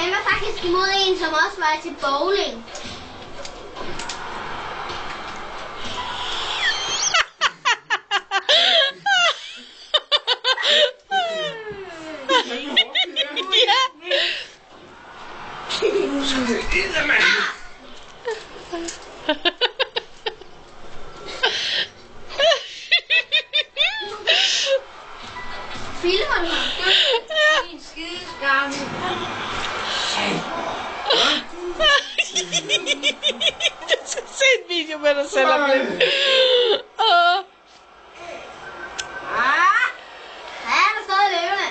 kæmper faktisk imod en, som også var til bowling. Filmer du ham? Din skide skamme. Du skal se en video med dig selv om lidt. Han er stadig levende.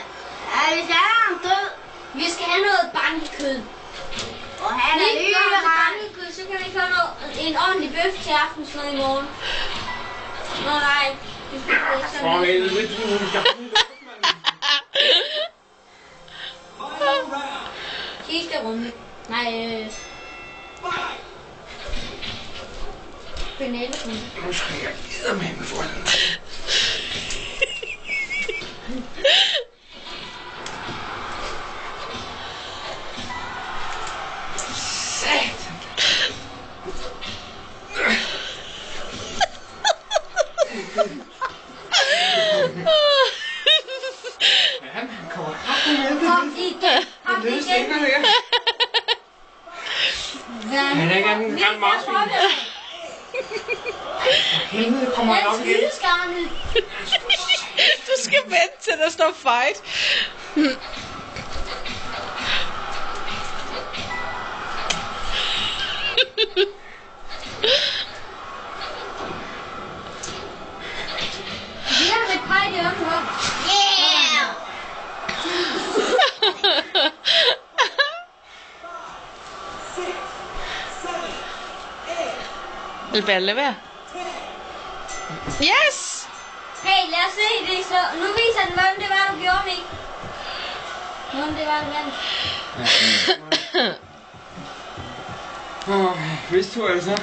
Ja, hvis jeg er ham død, vi skal have noget bandekød. Og han er bandekød, så kan vi få en ordentlig bøf til aftensmad i morgen. Nå nej, det skal ikke sådan lidt. Sidste runde. Nej, finale-runde. Nu skal jeg eddermame få den. Satan. Ja, han kommer Kom igen. Kom igen. Han er ikke andet end gammel marsvin. Helvede, kommer han op igen. Du skal vente til der står fight. Vi har et par i det øvrigt. Yeah! Lad være. Yes! Hey, lad os se det så. Nu viser den, hvem det var, du gjorde, Mik. Hvem det var, du vandt. Vidste du altså?